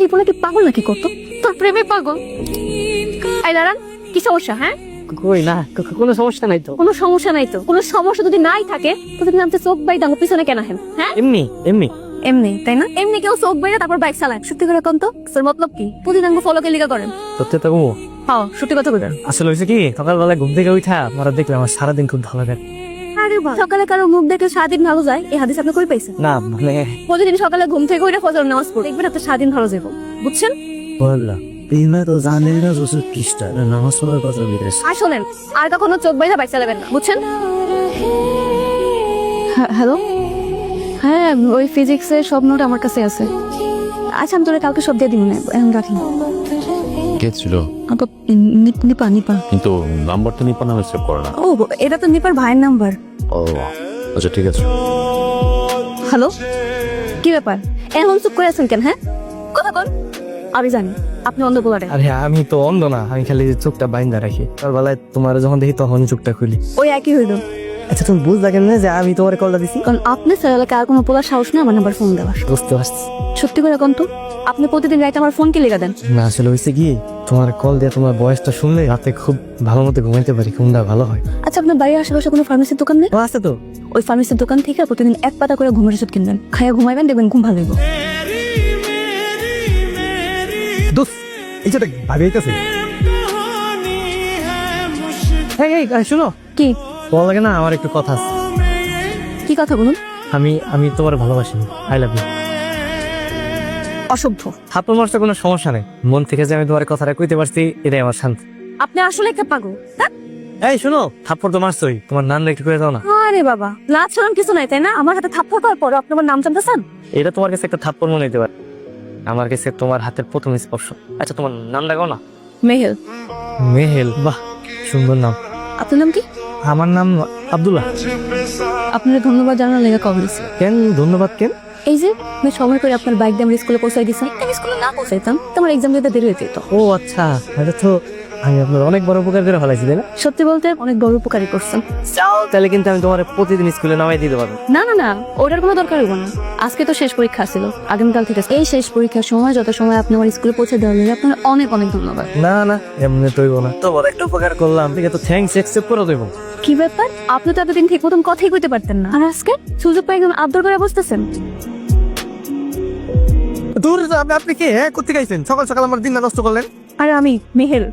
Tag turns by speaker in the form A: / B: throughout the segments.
A: পোলা কি পাগল নাকি কত? তোর প্রেমে পাগল? এই দাঁড়ান, কি সমস্যা? হ্যাঁ
B: কই না, কোনো সমস্যা নাই তো।
A: কোনো সমস্যা নাই তো? কোনো সমস্যা যদি নাই থাকে তো তুমি নামতে চোখ বাই দাও পিছনে কেন হেন? হ্যাঁ
B: এমনি এমনি
A: এমনি, তাই না? এমনি কেউ চোখ বাইরে তারপর বাইক চালায়? সত্যি করে কোন তো তোর মতলব কি? প্রতিদিন ফলো কে লিগা করেন?
B: সত্যি তো গো।
A: হ্যাঁ সত্যি কথা বলেন।
B: আসলে হয়েছে কি, সকালবেলা ঘুম থেকে উঠা মারা দেখলে আমার সারাদিন খুব ভালো লাগে।
A: আরে বাহ, সকালে কারো মুখ দেখে সারাদিন ভালো যায় এই হাদিস আপনি কই পাইছেন?
B: না মানে
A: প্রতিদিন সকালে ঘুম থেকে উঠে ফজর নামাজ পড়ে দেখবেন আপনার সারাদিন ভালো যাবে, বুঝছেন?
B: বললাম তুমি তো জানেন না রসুল খ্রিস্টান নামাজ পড়ার কথা বলেছ।
A: আর শোনেন, আর কখনো চোখ বাইরে বাইক চালাবেন না, বুঝছেন? হ্যালো, হ্যাঁ ওই ফিজিক্সের সব নোট আমার কাছে আছে। আচ্ছা আমি তোরে কালকে সব দিয়ে দিব না, এখন রাখি।
C: কে ছিল?
A: নিপা নিপা।
C: কিন্তু নাম্বার তো নিপা নামে সেভ করে না।
A: ও এটা তো নিপার ভাইয়ের নাম্বার।
C: ও আচ্ছা ঠিক আছে।
A: হ্যালো, কি ব্যাপার এমন চুপ করে আছেন কেন? হ্যাঁ কথা বল। আমি জানি আপনি অন্ধ পোলারে।
B: আরে আমি তো অন্ধ না, আমি খালি চোখটা বাইন্দা রাখি। সকালবেলায় তোমার যখন দেখি তখন চোখটা খুলি।
A: ওই একই হইল।
B: আচ্ছা তুমি বুঝলা কেন যে আমি তোমার কলটা দিছি?
A: কারণ আপনি স্যারকে আর কোনো পোলার সাহস নেই আমার নাম্বার ফোন দেওয়ার।
B: বুঝতে পারছি।
A: সত্যি করে কোন তো আপনি প্রতিদিন রাইতে আমার ফোন কে লেগা দেন?
B: না আসলে হয়েছে কি, তোমার কল দিয়ে তোমার বয়সটা শুনলে রাতে খুব ভালো মতো ঘুমাইতে পারি, ঘুমটা ভালো হয়।
A: আচ্ছা আপনার বাড়ির আশেপাশে কোনো ফার্মেসির দোকান নেই?
B: ও আছে তো।
A: ওই ফার্মেসির দোকান থেকে প্রতিদিন এক পাতা করে ঘুমের ওষুধ কিনবেন, খাইয়া ঘুমাইবেন, দেখবেন ঘুম ভালো হইব।
B: দোস্ত এই যেটা ভাবিয়েছে। এই এই শুনো,
A: কি
B: ভালো লাগে না? আমার একটু কথা আছে।
A: কি কথা বলুন?
B: আমি তোমার ভালোবাসি, আই লাভ ইউ।
A: অসভ্য।
B: থাপ্পড় মারতে কোনো সমস্যা নেই, মন থেকে যে আমি তোমার কথাটা কইতে পারছি এটাই আমার শান্তি।
A: আপনি আসলে একটা পাগল।
B: এই শুনো, থাপ্পড় তো মারছই, তোমার নাম একটু করে দাও না।
A: আরে বাবা, লাজ শরম কিছু নাই তাই না? আমার হাতে থাপ্পড় পাওয়ার পর আপনি আমার নাম জানতেছেন?
B: এটা তোমার কাছে একটা থাপ্পড় মনে হতে পারে, আমার কাছে তোমার হাতের প্রথম স্পর্শ। আচ্ছা তোমার নাম লাগাও না।
A: মেহেল।
B: মেহেল, বাহ সুন্দর নাম।
A: আপনার নাম কি?
B: আমার নাম আব্দুল্লাহ।
A: আপনার ধন্যবাদ জানার লেগে কল দিছি।
B: কেন ধন্যবাদ কেন?
A: এই যে আমি সময় করে আপনার বাইক দিয়ে আমার স্কুলে পৌঁছাই দিছি, আমি স্কুলে না পৌঁছাইতাম তোমার এক্সাম দিতে দেরি হয়ে যেত।
B: ও আচ্ছা, এটা তো আমি আপনার অনেক বড় উপকার করে ফেলাইছি তাই না?
A: সত্যি বলতে অনেক বড় উপকারী করছেন।
B: তাহলে কিন্তু আমি তোমার প্রতিদিন স্কুলে নামাই দিতে পারবো।
A: না না না, ওটার কোনো দরকার হইব না। আজকে তো শেষ পরীক্ষা ছিল, আগামীকাল থেকে এই শেষ পরীক্ষার সময় যত সময় আপনি আমার স্কুলে পৌঁছে দেওয়ার জন্য আপনার অনেক অনেক ধন্যবাদ।
B: না না এমনি তো হইব না, তো বড় একটা উপকার করলাম, ঠিক আছে তো থ্যাঙ্কস অ্যাকসেপ্ট করে দেবো।
A: কি ব্যাপার, আপনি তো এতদিন ঠিক মতন কথাই কইতে পারতেন না, আর আজকে সুযোগ পাই একদম আবদার করে বসতেছেন।
B: দূর আপনি কি হ্যাঁ করতে গাইছেন? সকাল সকাল আমার দিনটা নষ্ট করলেন।
A: আর আমি মেহেল।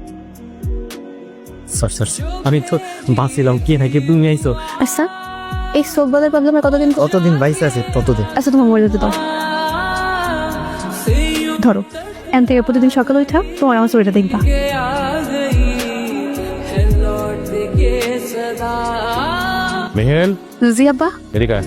B: আমি তো বাঁচিলাম কি নাকি তুমি আইছো।
A: আচ্ছা এই সব বলার প্রবলেমের কতদিন?
B: কতদিন বাইসে আছে ততদিন।
A: আচ্ছা তোমার মরে যেতে দাও। ধরো এন থেকে প্রতিদিন সকালে উঠা তোমার আমার শরীরটা দেখবা।
C: মেহেল,
A: জি আব্বা।
C: এদিকে আয়।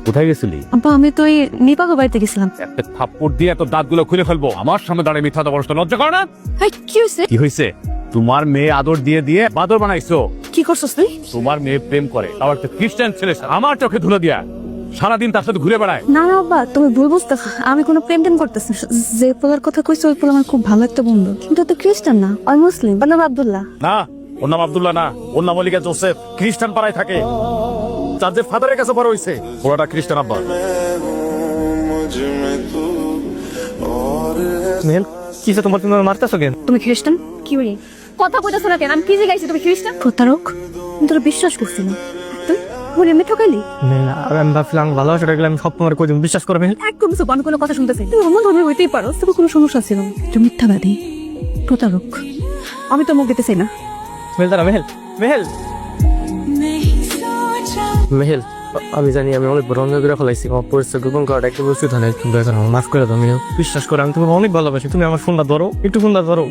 C: কোথায় গেছিলি?
A: আব্বা আমি তো এই নিপাগো বাড়িতে গেছিলাম।
C: একটা থাপ্পড় দিয়ে এত দাঁতগুলো খুলে ফেলবো, আমার সামনে দাঁড়িয়ে মিথ্যা কথা বলছ, লজ্জা করে না?
A: এই কি হয়েছে?
C: কি হয়েছে? তোমার মেয়ে আদর দিয়ে দিয়ে বাদর বানাইছো।
A: কি করছস তুই?
C: তোমার মেয়ে প্রেম করে, তাও একটা খ্রিস্টান ছেলে, আমার চোখে ধুলো দিয়া সারাদিন তার সাথে ঘুরে বেড়ায়।
A: না না আব্বা তুমি ভুল বুঝতেছো, আমি কোনো প্রেম টেম করতেছি না। যে পোলার কথা কইছো ওই পোলা আমার খুব ভালো একটা বন্ধু, কিন্তু তো খ্রিস্টান না, ওই মুসলিম। ওর নাম আব্দুল্লাহ।
C: না, ওর নাম আব্দুল্লাহ না, ওর নাম অলিকা জোসেফ, খ্রিস্টান পাড়ায় থাকে। তার যে ফাদারের কাছে বড় হইছে, ওরা খ্রিস্টান আব্বা।
B: মেহেল কিসে তোমার, তুমি মারতেছো কেন?
A: তুমি খ্রিস্টান? কি বলি কথা কইতাছো না কেন? আমি কি যে গাইছি তুমি খ্রিস্টান? প্রতারক। আমি তোর বিশ্বাস করছি না, তুই আমার এমনি ঠকাইলি।
B: আমি ভাবছিলাম ভালোবাসা গেলে আমি সব তোমার কই দিন, বিশ্বাস করবে।
A: একদম সব আমি কোনো কথা শুনতেছি। তুমি অন্য ধর্মের হইতেই পারো, তবে কোনো সমস্যা ছিল না। তুমি মিথ্যাবাদী, প্রতারক। আমি তো মুখ দিতে চাই না।
B: মেহেল দাঁড়া, মেহেল মেহেল মেহেল আমি জানি আমি অনেক বড় অন্যায় করে ফেলাইছি, আমার পরিচয় গোপন করাটা একটু উচিত হয় না, কিন্তু এখন আমার মাফ করে দাও। মেহেল বিশ্বাস করে আমি তোমাকে অনেক ভালোবাসি, তুমি আমার ফোনটা ধরো, একটু ফোনটা ধরো।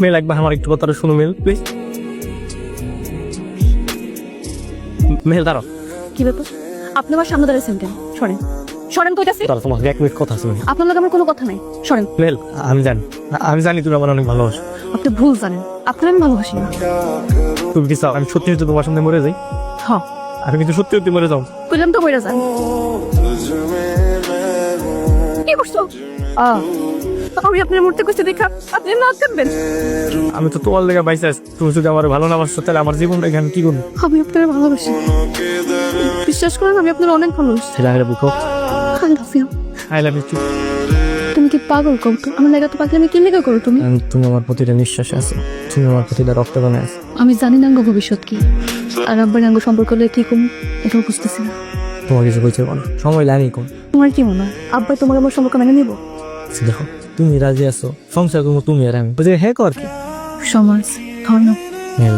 B: মেল একবার আমার একটু কথা শুনো মেল প্লিজ। মেহেল দাঁড়াও।
A: কি ব্যাপার, আপনি আমার সামনে দাঁড়িয়েছেন কেন? সরেন সরেন কইতাছি।
B: দাঁড়াও, তোমাকে এক মিনিট কথা আছে।
A: আপনার লগে আমার কোনো কথা নাই, সরেন।
B: মেহেল আমি জানি তুমি আমার অনেক ভালোবাসো।
A: আপনি ভুল জানেন, আপনার আমি ভালোবাসি না।
B: তুমি কি চাও আমি সত্যি সত্যি তোমার সামনে মরে যাই?
A: হ্যাঁ
B: আমি কিন্তু সত্যি সত্যি মরে যাও।
A: কইলাম তো মরে যান। কি করছো? আমি আপনার মূর্তি কইতে দেখা আপনি না কাঁদবেন?
B: আমি তো তোমার লেগে বাইসে আছি, তুমি যদি আমার ভালো না বাসছো তাহলে আমার জীবনটা এখানে কি করবো?
A: আমি আপনার ভালোবাসি, বিশ্বাস করেন আমি আপনার অনেক ভালোবাসি।
B: ছেলে বুঝো,
A: I love you.
B: I love you.
A: কি পাগল কম তো? আমার লাগা তো পাগল, আমি কি লেগে করো তুমি?
B: তুমি আমার প্রতিটা নিঃশ্বাসে আছো, তুমি আমার প্রতিটা রক্তদানে আছো।
A: আমি জানি না আঙ্গ ভবিষ্যৎ কি, আর আব্বার আঙ্গ সম্পর্ক হলে কি করবো এটাও বুঝতেছি না।
B: তোমার কিছু বলছে বলো, সময় লাগেনি কোন।
A: তোমার কি মনে হয় আব্বাই তোমার আমার সম্পর্ক মেনে নিবো?
B: দেখো তুমি রাজি আছো, সংসার করবো তুমি আর আমি, বুঝে হ্যাঁ কর কি।
A: সমাজ, ধর্ম,
B: মেল,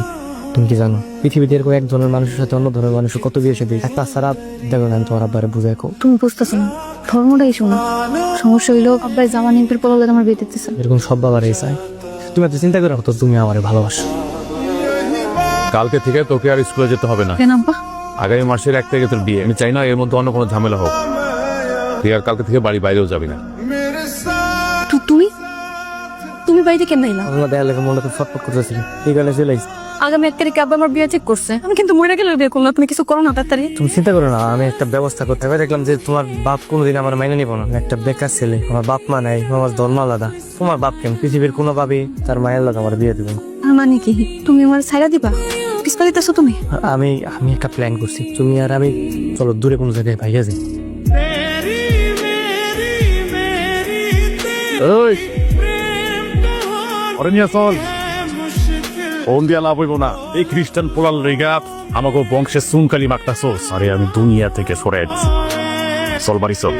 B: তুমি কি জানো পৃথিবীতে এরকম এক ধরনের মানুষের সাথে অন্য ধরনের মানুষের কত বিয়ে সাথে তাছাড়া দেখো না, আমি তোমার আব্বারে বুঝাই কো।
A: তুমি বুঝতেছো না, ধর্মটাই শোনো। সমস্যা হইলো আব্বাই জামা নিম্পির পলালে আমার বিয়ে দিতেছে।
B: এরকম সব বাবারই চাই। তুমি এত চিন্তা করে রাখো, তুমি আমারে ভালোবাসো।
C: কালকে থেকে তোকে আর স্কুলে যেতে হবে না।
A: কেন আব্বা?
C: আগামী মাসের 1 তারিখে তোর বিয়ে। আমি চাই না এর মধ্যে অন্য কোনো ঝামেলা হোক। তুই আর কালকে থেকে বাড়ি বাইরেও যাবি না।
A: তুমি তুমি বাড়িতে কেন এলা?
B: আমার দেখা লেগে মনে তো ফটফট করতেছিল, এই কারণে চলে আসছি।
A: আগামী 1 তারিখে আব্বা আমার বিয়ে ঠিক করছে, আমি কিন্তু মরে গেলে বিয়ে করলাম। তুমি কিছু করো না তাড়াতাড়ি।
B: তুমি চিন্তা করো না, আমি একটা ব্যবস্থা করতে হবে। দেখলাম যে তোমার বাপ কোনোদিন আমার মাইনে নিব না, একটা বেকার ছেলে, আমার বাপ মা নাই, আমার ধর্ম আলাদা। তোমার বাপ কেন পৃথিবীর কোনো ভাবেই তার মায়ের লোক আমার বিয়ে দিবেন।
A: আর মানে কি তুমি আমার ছাইরা দিবা? পিছপা দিতেছো তুমি?
B: আমি আমি একটা প্ল্যান করছি, তুমি আর আমি চলো দূরে কোনো জায়গায় ভাইয়া যাই।
C: ওই ওরে নিয়ে চল, ফোন দিয়া লাভ হইব না। এই খ্রিস্টান পোলাল রেগা আমাকে বংশের সুনকালি মাগতাছোস। আরে আমি দুনিয়া থেকে সরে যাচ্ছি, চল বাড়ি চল।